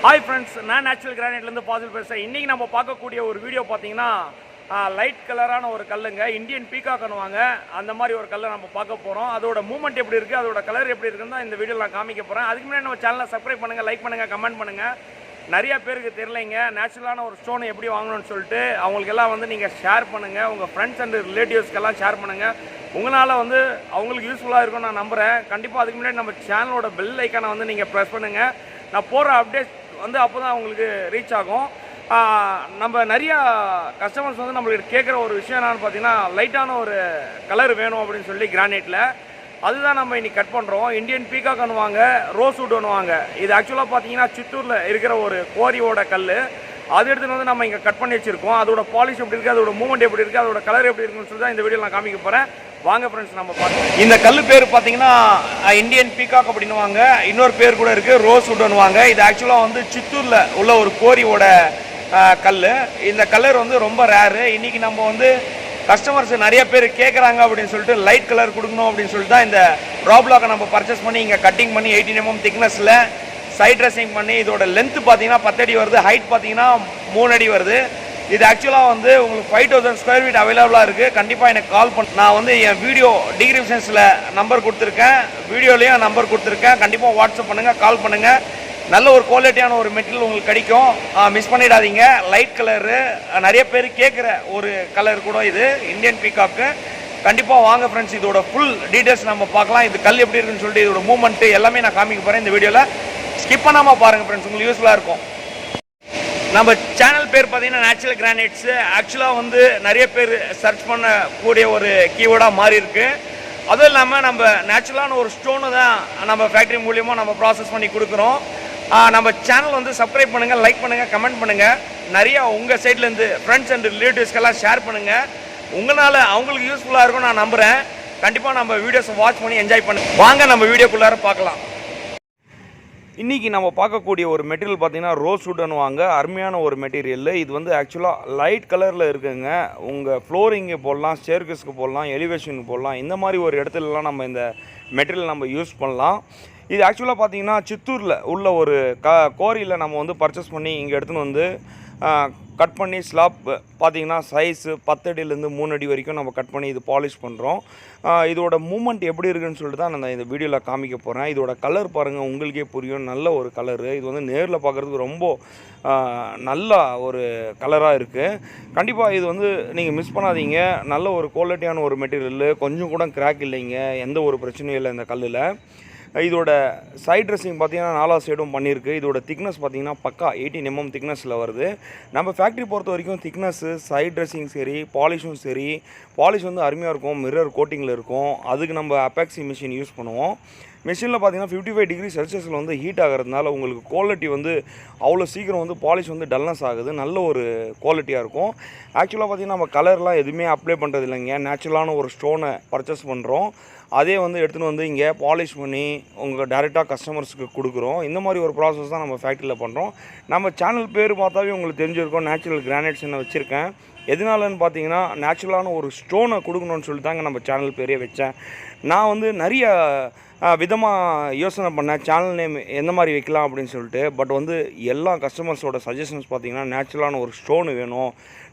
Hi friends, நான் Natural Granite ல இருந்து பாசில் பேசுறேன். இன்னைக்கு நம்ம பார்க்கக்கூடிய ஒரு வீடியோ பாத்தீங்கன்னா லைட் கலரான ஒரு கல்லுங்க, இந்தியன் பீகாக் பண்ணுவாங்க. அந்த மாதிரி ஒரு கல்லை நம்ம பார்க்க போறோம். அதோட மூவ்மெண்ட் எப்படி இருக்கு, அதோட கலர் எப்படி இருக்குன்னு தான் இந்த வீடியோல நான் காமிக்க போறேன். அதுக்கு முன்னாடி நம்ம சேனலை சப்ஸ்கிரைப் பண்ணுங்க, லைக் பண்ணுங்க, கமெண்ட் பண்ணுங்க. நிறைய பேருக்கு தெரியலைங்க நேச்சுரலான ஒரு ஸ்டோன் எப்படி வாங்கணும்னு சொல்லிட்டு அவங்களுக்கு எல்லாம் வந்து நீங்கள் ஷேர் பண்ணுங்கள். உங்கள் ஃப்ரெண்ட்ஸ் அண்ட் ரிலேட்டிவ்ஸ்க்கெல்லாம் ஷேர் பண்ணுங்கள். உங்களால் வந்து அவங்களுக்கு யூஸ்ஃபுல்லாக இருக்கும்னு நான் நம்புகிறேன். கண்டிப்பாக அதுக்கு முன்னாடி நம்ம சேனலோட பெல் ஐக்கானை வந்து நீங்கள் ப்ரெஸ் பண்ணுங்கள். நான் போகிற அப்டேட் வந்து அப்போ தான் உங்களுக்கு ரீச் ஆகும். நம்ம நிறையா கஸ்டமர்ஸ் வந்து நம்மளுக்கு கேட்குற ஒரு விஷயம் என்னென்னு பார்த்தீங்கன்னா, லைட்டான ஒரு கலர் வேணும் அப்படின்னு சொல்லி கிரானைட்டில் அதுதான் நம்ம இன்றைக்கி கட் பண்ணுறோம். இந்தியன் பீகாக் பண்ணுவாங்க, ரோஸ்வுட் பண்ணுவாங்க. இது ஆக்சுவலாக பார்த்தீங்கன்னா சித்தூரில் இருக்கிற ஒரு கோரியோட கல். அது எடுத்துகிட்டு வந்து நம்ம இங்கே கட் பண்ணி வச்சுருக்கோம். அதோட பாலிஷ் எப்படி இருக்குது, அதோட மூவ்மெண்ட் எப்படி இருக்குது, அதோட கலர் எப்படி இருக்குன்னு சொல்லி தான் இந்த வீடியோ நான் காமிக்க போகிறேன். வாங்க ஃப்ரெண்ட்ஸ் நம்ம பார்க்கலாம். இந்த கல் பேர் பார்த்தீங்கன்னா இந்தியன் பீகாக் அப்படின்னுவாங்க. இன்னொரு பேர் கூட இருக்குது, ரோஸ்வுட்னுவாங்க. இது ஆக்சுவலாக வந்து சித்தூரில் உள்ள ஒரு கோரியோட கல். இந்த கலர் வந்து ரொம்ப ரேரு. இன்றைக்கி நம்ம வந்து கஸ்டமர்ஸ் நிறைய பேர் கேட்குறாங்க அப்படின்னு சொல்லிட்டு லைட் கலர் கொடுக்கணும் அப்படின்னு சொல்லிட்டு தான் இந்த ப்ராப்ளாக்கை நம்ம பர்ச்சேஸ் பண்ணி இங்கே கட்டிங் பண்ணி 18 mm திக்னஸில் சைட் ட்ரெஸ்ஸிங் பண்ணி இதோட லென்த்து பார்த்தீங்கன்னா 10 அடி வருது, ஹைட் பார்த்தீங்கன்னா 3 அடி வருது. இது ஆக்சுவலாக வந்து உங்களுக்கு 5000 ஸ்கொயர் ஃபீட் அவைலபிளாக இருக்குது. கண்டிப்பாக எனக்கு கால் பண்ண, நான் வந்து என் வீடியோ டிஸ்கிரிப்ஷன்ஸில் நம்பர் கொடுத்துருக்கேன், வீடியோலேயும் நம்பர் கொடுத்துருக்கேன். கண்டிப்பாக வாட்ஸ்அப் பண்ணுங்கள், கால் பண்ணுங்கள். நல்ல ஒரு குவாலிட்டியான ஒரு மெட்டீரியல் உங்களுக்கு கிடைக்கும், மிஸ் பண்ணிடாதீங்க. லைட் கலரு நிறைய பேர் கேட்குற ஒரு கலர் கூட இது இந்தியன் பீகாக்கு. கண்டிப்பாக வாங்க ஃப்ரெண்ட்ஸ், இதோட ஃபுல் டீட்டெயில்ஸ் நம்ம பார்க்கலாம். இது கல் எப்படி இருக்குன்னு சொல்லிட்டு இதோட மூவ்மெண்ட்டு எல்லாமே நான் காமிக்க போகிறேன் இந்த வீடியோவில். ஸ்கிப் பண்ணாமல் பாருங்கள் ஃப்ரெண்ட்ஸ், உங்களுக்கு யூஸ்ஃபுல்லாக இருக்கும். நம்ம சேனல் பேர் பார்த்தீங்கன்னா நேச்சுரல் கிரானைட்ஸு. ஆக்சுவலாக வந்து நிறைய பேர் சர்ச் பண்ணக்கூடிய ஒரு கீவேர்டாக மாறி இருக்கு. அதுவும் இல்லாமல் நம்ம நேச்சுரலான ஒரு ஸ்டோனு தான் நம்ம ஃபேக்ட்ரி மூலியமாக நம்ம ப்ராசஸ் பண்ணி கொடுக்குறோம். நம்ம சேனல் வந்து சப்ஸ்கிரைப் பண்ணுங்கள், லைக் பண்ணுங்கள், கமெண்ட் பண்ணுங்கள். நிறையா உங்கள் சைட்லேருந்து ஃப்ரெண்ட்ஸ் அண்ட் ரிலேட்டிவ்ஸ்க்கெல்லாம் ஷேர் பண்ணுங்கள். உங்களால் அவங்களுக்கு யூஸ்ஃபுல்லாக இருக்கும் நான் நம்புகிறேன். கண்டிப்பாக நம்ம வீடியோஸை வாட்ச் பண்ணி என்ஜாய் பண்ணுங்கள். வாங்க நம்ம வீடியோக்குள்ளார பார்க்கலாம். இன்றைக்கி நம்ம பார்க்கக்கூடிய ஒரு மெட்டீரியல் பார்த்திங்கன்னா ரோஸ்வுட்னுவாங்க. அருமையான ஒரு மெட்டீரியல். இது வந்து ஆக்சுவலாக லைட் கலரில் இருக்குங்க. உங்கள் ஃப்ளோரிங்கு போடலாம், ஸ்டேர்கேஸ்க்கு போடலாம், எலிவேஷனுக்கு போடலாம். இந்த மாதிரி ஒரு இடத்துலலாம் நம்ம இந்த மெட்டீரியல் நம்ம யூஸ் பண்ணலாம். இது ஆக்சுவலாக பார்த்திங்கன்னா சித்தூரில் உள்ள ஒரு கோரியில் நம்ம வந்து பர்ச்சேஸ் பண்ணி இங்கே எடுத்துன்னு வந்து கட் பண்ணி ஸ்லாப் பார்த்திங்கன்னா சைஸு 10 அடியிலேருந்து 3 அடி வரைக்கும் நம்ம கட் பண்ணி இது பாலிஷ் பண்ணுறோம். இதோட மூமெண்ட் எப்படி இருக்குன்னு சொல்லிட்டு தான் நான் இந்த வீடியோவில் காமிக்க போகிறேன். இதோட கலர் பாருங்கள், உங்களுக்கே புரியும். நல்ல ஒரு கலரு. இது வந்து நேரில் பார்க்குறதுக்கு ரொம்ப நல்ல ஒரு கலராக இருக்குது. கண்டிப்பாக இது வந்து நீங்கள் மிஸ் பண்ணாதீங்க. நல்ல ஒரு குவாலிட்டியான ஒரு மெட்டீரியல். கொஞ்சம் கூட கிராக் இல்லைங்க, எந்த ஒரு பிரச்சனையும் இல்லை இந்த கல்லில். இதோட சைட் ட்ரெஸ்ஸிங் பார்த்தீங்கன்னா 4 சைடும் பண்ணியிருக்கு. இதோட திக்னஸ் பார்த்தீங்கன்னா பக்கா 18 mm திக்னஸில் வருது. நம்ம ஃபேக்ட்ரி பொறுத்த வரைக்கும் திக்னஸ்ஸு, சைட் ட்ரெஸ்ஸிங் சரி, பாலிஷும் சரி, பாலிஷ் வந்து அருமையாக இருக்கும், மிரர் கோட்டிங்கில் இருக்கும். அதுக்கு நம்ம அப்பாக்சி மிஷின் யூஸ் பண்ணுவோம். மிஷினில் பார்த்தீங்கன்னா 55 டிகிரி செல்சியஸில் வந்து ஹீட் ஆகிறதுனால உங்களுக்கு குவாலிட்டி வந்து அவ்வளோ சீக்கிரம் வந்து பாலிஷ் வந்து டல்னஸ் ஆகுது. நல்ல ஒரு குவாலிட்டியாக இருக்கும். ஆக்சுவலாக பார்த்திங்கன்னா நம்ம கலர்லாம் எதுவுமே அப்ளை பண்ணுறது இல்லைங்க. நேச்சுரலான ஒரு ஸ்டோனை பர்ச்சேஸ் பண்ணுறோம். அதே வந்து எடுத்துகிட்டு வந்து இங்கே பாலிஷ் பண்ணி உங்கள் டேரெக்டாக கஸ்டமர்ஸுக்கு கொடுக்குறோம். இந்த மாதிரி ஒரு ப்ராசஸ் தான் நம்ம ஃபேக்ட்ரியில் பண்ணுறோம். நம்ம சேனல் பேர் பார்த்தாவே உங்களுக்கு தெரிஞ்சிருக்கும், நேச்சுரல் கிரானைட்ஸ் என்ன வச்சுருக்கேன். எதனாலன்னு பார்த்தீங்கன்னா நேச்சுரலான ஒரு ஸ்டோனை கொடுக்கணும்னு சொல்லி தாங்க நம்ம சேனல் பேரே வச்சேன். நான் வந்து நிறைய விதமாக யோசனை பண்ணேன், சேனல் நேம் எந்த மாதிரி வைக்கலாம் அப்படின்னு சொல்லிட்டு. பட் வந்து எல்லா கஸ்டமர்ஸோட சஜஷன்ஸ் பார்த்திங்கன்னா நேச்சுரலான ஒரு ஸ்டோனு வேணும்,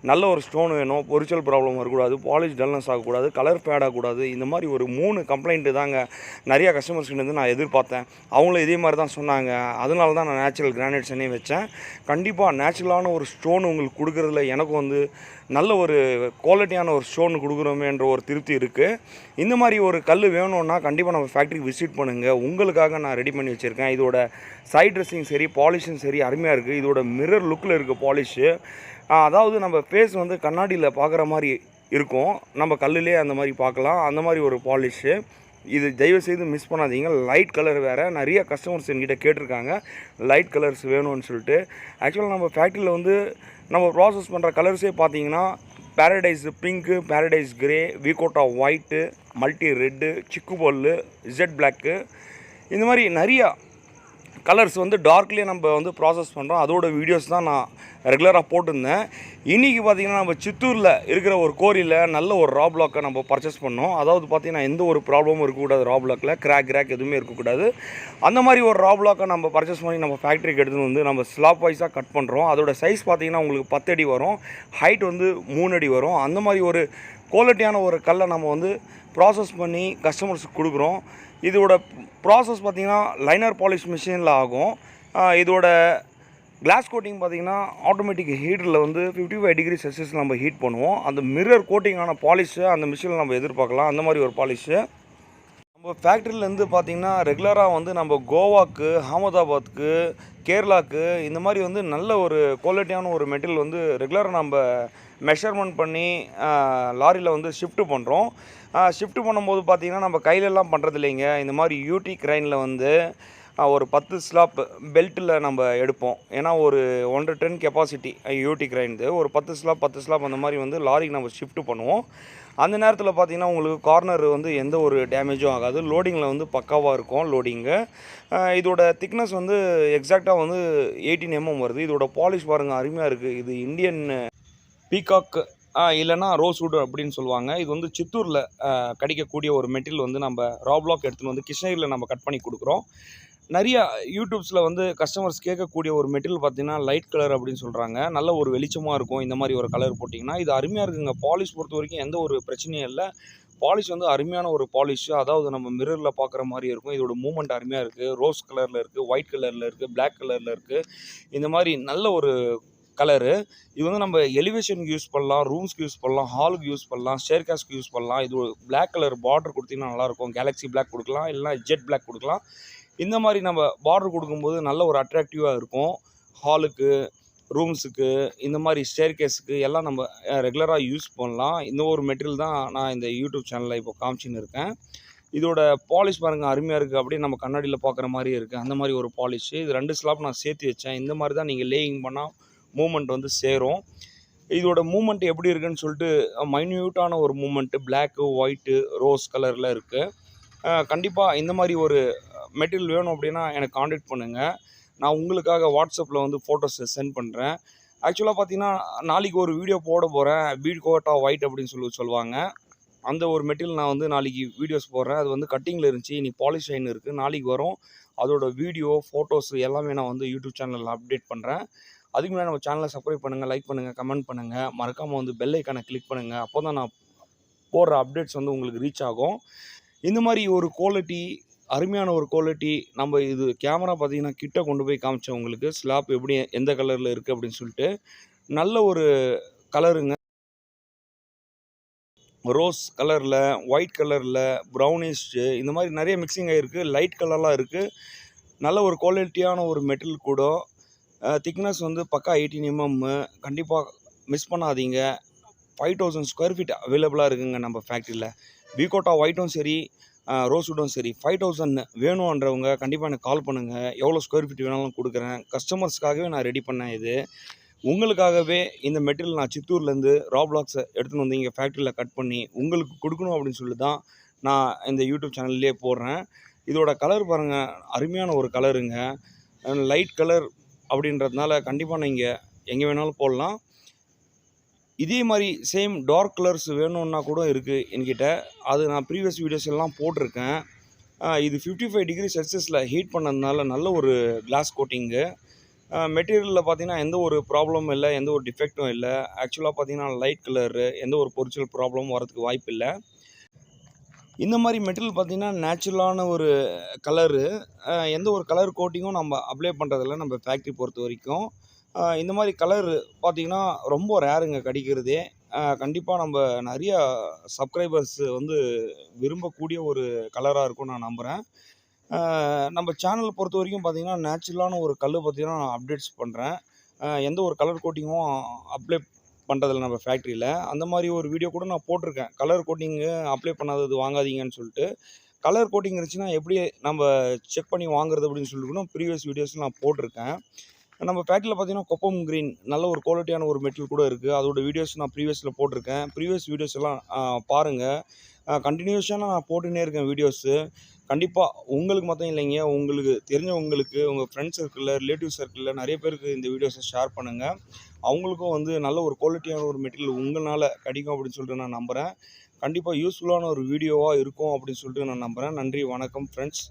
நல்ல ஒரு ஸ்டோன் வேணும், பொரிச்சல் ப்ராப்ளம் வரக்கூடாது, பாலிஷ் டல்னஸ் ஆகக்கூடாது, கலர் ஃபேட் ஆகக்கூடாது. இந்த மாதிரி ஒரு 3 கம்ப்ளைண்ட்டு தாங்க நிறையா கஸ்டமர்ஸ்கிட்டேருந்து நான் எதிர்பார்த்தேன். அவங்களும் இதே மாதிரி தான் சொன்னாங்க. அதனால தான் நான் நேச்சுரல் கிரானைட்ஸ்னே வச்சேன். கண்டிப்பாக நேச்சுரலான ஒரு ஸ்டோன் உங்களுக்கு கொடுக்குறதுல எனக்கு வந்து நல்ல ஒரு குவாலிட்டியான ஒரு ஸ்டோன் கொடுக்குறோமேன்ற ஒரு திருப்தி இருக்குது. இந்த மாதிரி ஒரு கல் வேணும்னா கண்டிப்பாக நம்ம ஃபேக்ட்ரிக்கு விசிட் பண்ணுங்கள். உங்களுக்காக நான் ரெடி பண்ணி வச்சுருக்கேன். இதோட சைட் ட்ரெஸ்ஸிங் சரி, பாலிஷும் சரி அருமையாக இருக்குது. இதோட மிரர் லுக்கில் இருக்குது பாலிஷு. அதாவது நம்ம ஃபேஸ் வந்து கண்ணாடியில் பார்க்குற மாதிரி இருக்கும், நம்ம கல்லுலேயே அந்த மாதிரி பார்க்கலாம். அந்த மாதிரி ஒரு பாலிஷு. இது தயவுசெய்து மிஸ் பண்ணாதீங்க. லைட் கலர் வேறு. நிறைய கஸ்டமர்ஸ் என்கிட்ட கேட்டிருக்காங்க லைட் கலர்ஸ் வேணும்னு சொல்லிட்டு. ஆக்சுவலாக நம்ம ஃபேக்ட்ரியில் வந்து நம்ம ப்ராசஸ் பண்ணுற கலர்ஸே பார்த்தீங்கன்னா பேரடைஸ் பிங்க்கு, பேரடைஸ் கிரே, வீகோட்டா ஒயிட்டு, மல்டி ரெட்டு, சிக்கு பல்லு, இசட் பிளாக்கு, இந்த மாதிரி நிறையா கலர்ஸ் வந்து டார்க்லேயே நம்ம வந்து ப்ராசஸ் பண்ணுறோம். அதோட வீடியோஸ் தான் நான் ரெகுலராக போட்டிருந்தேன். இன்றைக்கி பார்த்திங்கன்னா நம்ம சித்தூரில் இருக்கிற ஒரு கோரியில் நல்ல ஒரு ரா பிளாக்கை நம்ம பர்ச்சேஸ் பண்ணோம். அதாவது பார்த்திங்கன்னா எந்த ஒரு ப்ராப்ளமும் இருக்கக்கூடாது, ரா பிளாக்கில் கிராக் எதுவுமே இருக்கக்கூடாது. அந்த மாதிரி ஒரு ரா பிளாக்கை நம்ம பர்ச்சேஸ் பண்ணி நம்ம ஃபேக்ட்ரிக்கு எடுத்துகிட்டு வந்து நம்ம ஸ்லாப் வைஸாக கட் பண்ணுறோம். அதோட சைஸ் பார்த்திங்கன்னா உங்களுக்கு 10 அடி வரும், ஹைட் வந்து 3 அடி வரும். அந்த மாதிரி ஒரு குவாலிட்டியான ஒரு கல்லை நம்ம வந்து ப்ராசஸ் பண்ணி கஸ்டமர்ஸுக்கு கொடுக்குறோம். இதோட ப்ராசஸ் பார்த்திங்கன்னா லைனர் பாலிஷ் மிஷினில் ஆகும். இதோட கிளாஸ் கோட்டிங் பார்த்திங்கன்னா ஆட்டோமேட்டிக் ஹீட்டரில் வந்து 55 டிகிரி செல்சியஸ் நம்ம ஹீட் பண்ணுவோம். அந்த மிரர் கோட்டிங்கான பாலிஷு அந்த மிஷினில் நம்ம எதிர்பார்க்கலாம். அந்த மாதிரி ஒரு பாலிஷு நம்ம ஃபேக்ட்ரியிலேருந்து பார்த்திங்கன்னா ரெகுலராக வந்து நம்ம கோவாக்கு, அகமதாபாத்துக்கு, கேரளாவுக்கு இந்த மாதிரி வந்து நல்ல ஒரு குவாலிட்டியான ஒரு மெட்டீரியல் வந்து ரெகுலராக நம்ம மெஷர்மெண்ட் பண்ணி லாரியில் வந்து ஷிஃப்ட்டு பண்ணுறோம். ஷிஃப்ட் பண்ணும்போது பார்த்திங்கன்னா நம்ம கையிலெல்லாம் பண்ணுறது இல்லைங்க. இந்த மாதிரி யூடி கிரைனில் வந்து ஒரு 10 ஸ்லாப் பெல்ட்டில் நம்ம எடுப்போம். ஏன்னா ஒரு 1.5 டன் கெப்பாசிட்டி யூடி கிரைண்டு ஒரு 10 ஸ்லாப் அந்த மாதிரி வந்து லாரிக்கு நம்ம ஷிஃப்ட் பண்ணுவோம். அந்த நேரத்தில் பார்த்திங்கன்னா உங்களுக்கு கார்னர் வந்து எந்த ஒரு டேமேஜும் ஆகாது. லோடிங்கில் வந்து பக்காவாக இருக்கும் லோடிங்கு. இதோட திக்னஸ் வந்து எக்ஸாக்டாக வந்து 18 mm வருது. இதோட பாலிஷ் பாருங்கள், அருமையாக இருக்குது. இது இந்தியன் பீகாக் இல்லைனா ரோஸ்வுட் அப்படின்னு சொல்லுவாங்க. இது வந்து சித்தூரில் கிடைக்கக்கூடிய ஒரு மெட்டீரியல் வந்து நம்ம ரா பிளாக் எடுத்துகிட்டு வந்து கிருஷ்ணகிரியில் நம்ம கட் பண்ணி கொடுக்குறோம். நிறையா யூடியூப்ஸில் வந்து கஸ்டமர்ஸ் கேட்கக்கூடிய ஒரு மெட்டீரியல் பார்த்திங்கன்னா லைட் கலர் அப்படின்னு சொல்கிறாங்க. நல்ல ஒரு வெளிச்சமாக இருக்கும். இந்த மாதிரி ஒரு கலர் போட்டிங்கன்னா இது அருமையாக இருக்குங்க. பாலிஷ் பொறுத்த வரைக்கும் எந்த ஒரு பிரச்சனையும் இல்லை. பாலிஷ் வந்து அருமையான ஒரு பாலிஷ். அதாவது நம்ம மிரரில் பார்க்குற மாதிரி இருக்கும். இதோட மூமெண்ட் அருமையாக இருக்குது. ரோஸ் கலரில் இருக்குது, ஒயிட் கலரில் இருக்குது, பிளாக் கலரில் இருக்குது. இந்த மாதிரி நல்ல ஒரு கலரு. இது வந்து நம்ம எலிவேஷனுக்கு யூஸ் பண்ணலாம், ரூம்ஸ்க்கு யூஸ் பண்ணலாம், ஹாலுக்கு யூஸ் பண்ணலாம், ஸ்டேர்காஸ்க்கு யூஸ் பண்ணலாம். இது ஒரு பிளாக் கலர் பார்டர் கொடுத்திங்கன்னா நல்லாயிருக்கும். கேலக்ஸி பிளாக் கொடுக்கலாம், இல்லைனா ஜெட் பிளாக் கொடுக்கலாம். இந்த மாதிரி நம்ம பார்டர் கொடுக்கும்போது நல்ல ஒரு அட்ராக்டிவாக இருக்கும். ஹாலுக்கு, ரூம்ஸுக்கு, இந்த மாதிரி ஸ்டேர்கேஸுக்கு எல்லாம் நம்ம ரெகுலராக யூஸ் பண்ணலாம். இந்த ஒரு மெட்டீரியல் தான் நான் இந்த யூடியூப் சேனலில் இப்போ காமிச்சின்னு இருக்கேன். இதோட பாலிஷ் பாருங்கள், அருமையாக இருக்குது. அப்படியே நம்ம கண்ணாடியில் பார்க்குற மாதிரியே இருக்குது. அந்த மாதிரி ஒரு பாலிஷு. இது 2 ஸ்லாப் நான் சேர்த்து வச்சேன். இந்த மாதிரி தான் நீங்கள் லேயிங் பண்ணால் மூமெண்ட் வந்து சேரும். இதோட மூமெண்ட் எப்படி இருக்குன்னு சொல்லிட்டு மைன்யூட்டான ஒரு மூமெண்ட்டு பிளாக்கு, ஒயிட்டு, ரோஸ் கலரில் இருக்குது. கண்டிப்பாக இந்த மாதிரி ஒரு மெட்டீரியல் வேணும் அப்படின்னா எனக்கு காண்டாக்ட் பண்ணுங்கள். நான் உங்களுக்காக வாட்ஸ்அப்பில் வந்து ஃபோட்டோஸ் சென்ட் பண்ணுறேன். ஆக்சுவலாக பார்த்தீங்கன்னா நாளைக்கு ஒரு வீடியோ போட போகிறேன். பீட்கோட்டா ஒயிட் அப்படின்னு சொல்லுவாங்க. அந்த ஒரு மெட்டீரியல் நான் வந்து நாளைக்கு வீடியோஸ் போடுறேன். அது வந்து கட்டிங்கில் இருந்துச்சு, இன்னைக்கு பாலிஷ் ஆயின்னு இருக்குது. நாளைக்கு வரும். அதோட வீடியோ, ஃபோட்டோஸ் எல்லாமே நான் வந்து யூடியூப் சேனலில் அப்டேட் பண்ணுறேன். அதுக்கு முன்னாடி நம்ம சேனலை சப்ஸ்கிரைப் பண்ணுங்கள், லைக் பண்ணுங்கள், கமெண்ட் பண்ணுங்கள். மறக்காமல் வந்து பெல் ஐக்கானை கிளிக் பண்ணுங்கள். அப்போ தான் நான் போடுற அப்டேட்ஸ் வந்து உங்களுக்கு ரீச் ஆகும். இந்த மாதிரி ஒரு குவாலிட்டி, அருமையான ஒரு குவாலிட்டி. நம்ம இது கேமரா பார்த்திங்கன்னா கிட்ட கொண்டு போய் காமிச்சேன் உங்களுக்கு. ஸ்லாப் எப்படி எந்த கலரில் இருக்குது அப்படின்னு சொல்லிட்டு. நல்ல ஒரு கலருங்க. ரோஸ் கலரில், ஒயிட் கலரில், ப்ரௌனிஷு, இந்த மாதிரி நிறைய மிக்சிங் ஆகிருக்கு. லைட் கலர்லாம் இருக்குது. நல்ல ஒரு குவாலிட்டியான ஒரு மெட்டீரியல் கூட. திக்னஸ் வந்து பக்கா 18 mm. கண்டிப்பாக மிஸ் பண்ணாதீங்க. 5000 ஸ்கொயர் ஃபீட் அவைலபிளாக இருக்குங்க நம்ம ஃபேக்ட்ரியில். பீகோட்டா ஒயிட்டும் சரி, ரோஸ்வுட்டும் சரி. 5000 வேணுன்றவங்க கண்டிப்பாக எனக்கு கால் பண்ணுங்கள். எவ்வளோ ஸ்கொயர் ஃபீட் வேணாலும் கொடுக்குறேன். கஸ்டமர்ஸ்க்காகவே நான் ரெடி பண்ணேன். இது உங்களுக்காகவே இந்த மெட்டீரியல் நான் சித்தூர்லேருந்து ரா பிளாக்ஸை எடுத்துகிட்டு வந்து இங்கே ஃபேக்ட்ரியில் கட் பண்ணி உங்களுக்கு கொடுக்கணும் அப்படின்னு சொல்லி தான் நான் இந்த யூடியூப் சேனல்லே போடுறேன். இதோட கலர் பாருங்கள், அருமையான ஒரு கலருங்க. லைட் கலர் அப்படின்றதுனால கண்டிப்பாக நீங்கள் எங்கே வேணாலும் போடலாம். இதே மாதிரி சேம் டார்க் கலர்ஸ் வேணும்னா கூட இருக்குது என்கிட்ட. அது நான் ப்ரீவியஸ் வீடியோஸ் எல்லாம் போட்டிருக்கேன். இது 55 டிகிரி செல்சியஸில் ஹீட் பண்ணதுனால நல்ல ஒரு கிளாஸ் கோட்டிங்கு. மெட்டீரியலில் பார்த்திங்கன்னா எந்த ஒரு ப்ராப்ளமும் இல்லை, எந்த ஒரு டிஃபெக்ட்டும் இல்லை. ஆக்சுவலாக பார்த்திங்கன்னா லைட் கலரு, எந்த ஒரு பொரிச்சல் ப்ராப்ளமும் வரதுக்கு வாய்ப்பு இல்லை. இந்த மாதிரி மெட்டீரியல் பார்த்திங்கன்னா நேச்சுரலான ஒரு கலரு. எந்த ஒரு கலர் கோட்டிங்கும் நம்ம அப்ளை பண்ணுறதில்ல நம்ம ஃபேக்ட்ரி பொறுத்த வரைக்கும். இந்த மாதிரி கலர் பார்த்திங்கன்னா ரொம்ப ரேருங்க கிடைக்கிறதே. கண்டிப்பாக நம்ம நிறையா சப்ஸ்கிரைபர்ஸ் வந்து விரும்பக்கூடிய ஒரு கலராக இருக்கும்னு நான் நம்புகிறேன். நம்ம சேனலை பொறுத்த வரைக்கும் பார்த்திங்கன்னா நேச்சுரலான ஒரு கல் பார்த்திங்கன்னா நான் அப்டேட்ஸ் பண்ணுறேன். எந்த ஒரு கலர் கோட்டிங்கும் அப்ளை பண்ணுறதில்ல நம்ம ஃபேக்ட்ரியில். அந்த மாதிரி ஒரு வீடியோ கூட நான் போட்டிருக்கேன். கலர் கோட்டிங்கு அப்ளை பண்ணாதது வாங்காதீங்கன்னு சொல்லிட்டு. கலர் கோட்டிங் இருந்துச்சுன்னா எப்படி நம்ம செக் பண்ணி வாங்குறது அப்படின்னு சொல்லிட்டு ப்ரீவியஸ் வீடியோஸ் நான் போட்டிருக்கேன். நம்ம ஃபேக்ட்ரியில் பார்த்திங்கன்னா கொப்பம் க்ரீன் நல்ல ஒரு குவாலிட்டியான ஒரு மெட்டீரியல் கூட இருக்குது. அதோட வீடியோஸ் நான் ப்ரீவியஸில் போட்டிருக்கேன். ப்ரீவியஸ் வீடியோஸ் எல்லாம் பாருங்கள். கண்டினியூஸாக நான் போட்டுன்னே இருக்கேன் வீடியோஸு. கண்டிப்பாக உங்களுக்கு மட்டும் இல்லைங்க, உங்களுக்கு தெரிஞ்சவங்களுக்கு, உங்கள் ஃப்ரெண்ட்ஸ் சர்க்கிளில், ரிலேட்டிவ் சர்க்கிளில் நிறைய பேருக்கு இந்த வீடியோஸை ஷேர் பண்ணுங்கள். அவங்களுக்கும் வந்து நல்ல ஒரு குவாலிட்டியான ஒரு மெட்டீரியல் உங்களால் கிடைக்கும் அப்படின்னு சொல்லிட்டு நான் நம்புகிறேன். கண்டிப்பாக யூஸ்ஃபுல்லான ஒரு வீடியோவாக இருக்கும் அப்படின்னு சொல்லிட்டு நான் நம்புகிறேன். நன்றி, வணக்கம் ஃப்ரெண்ட்ஸ்.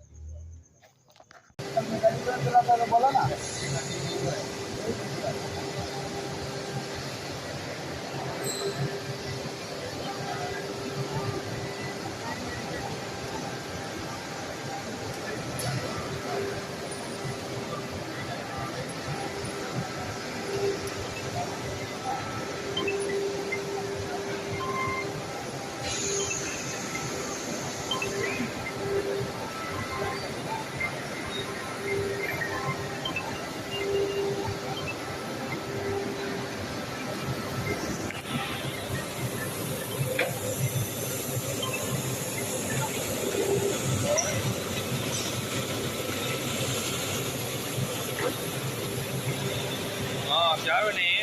Jagadevi.